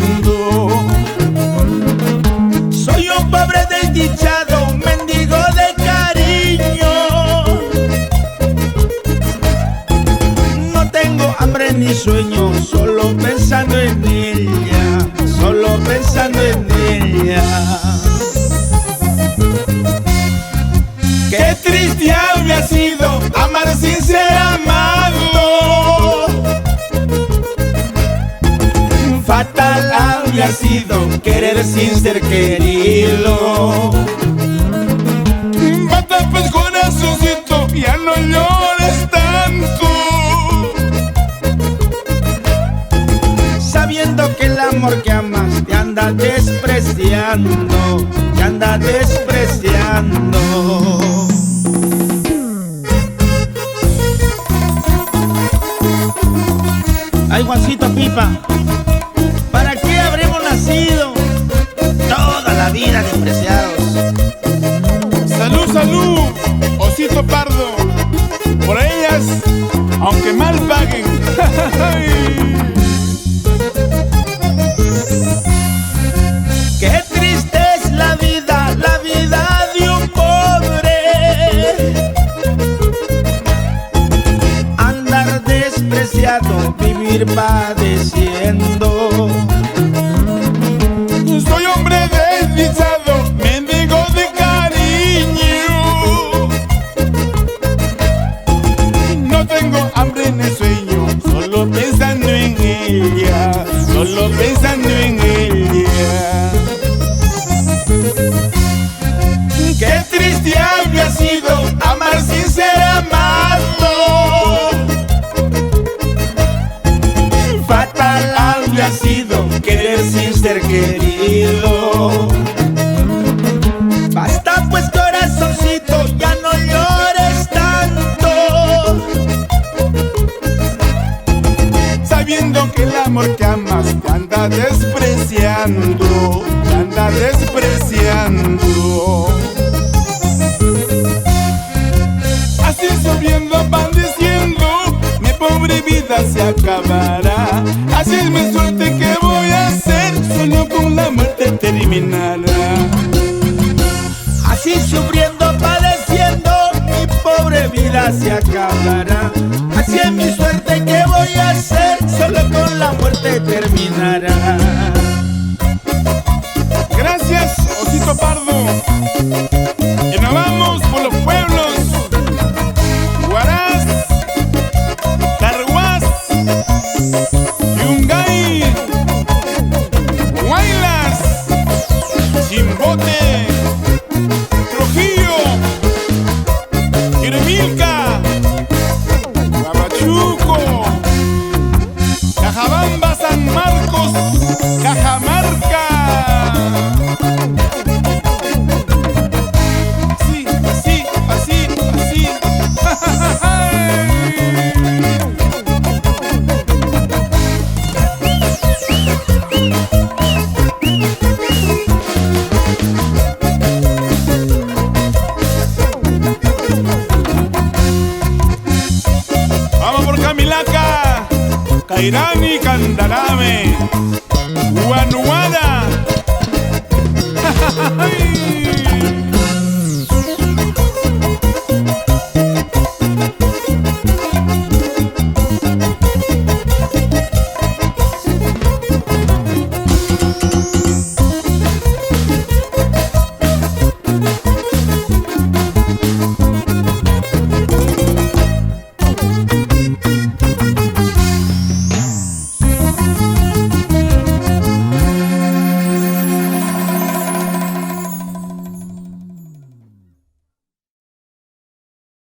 mundo. Soy un pobre desdichado, mendigo de cariño. No tengo hambre ni sueño, solo pensando en ella, solo pensando en ella. Qué triste habría sido amar sin ser amado. Fatal habría sido querer sin ser querido. Bata pues corazoncito, ya no llores tanto. Sabiendo que el amor que amas te anda despreciando, te anda despreciando. Ay, Juancito Pipa, ¿para qué habremos nacido toda la vida despreciados? Salud, salud, osito pardo, por ellas, aunque mal paguen. Qué triste es la vida de un pobre. Andar despreciado, vivir padeciendo. Soy hombre desdichado, mendigo de cariño. No tengo hambre ni sueño, solo pensando en ella, solo pensando en ella. Qué triste habría sido amar sin ser amado. Fatal habría sido querer sin ser querido. Basta pues corazoncito, ya no llores tanto. Sabiendo que el amor que amas te anda despreciando, te anda despreciando. Así subiendo, padeciendo, mi pobre vida se acabará. Así es mi suerte, que voy a hacer, solo con la muerte terminará. Así sufriendo, padeciendo, mi pobre vida se acabará. Así es mi suerte, que voy a hacer, solo con la muerte terminará. Gracias, osito pardo. Y nos vamos por los pueblos: Huaraz, Carhuaz, Yungay, Huaylas, Chimbote, Trujillo, Quiremilca, Cabachuco, Cajabamba, San Marcos, Cajamarca. Así, así, así, así. Vamos por Camilaca, Cairani, Candarame, Guanuada.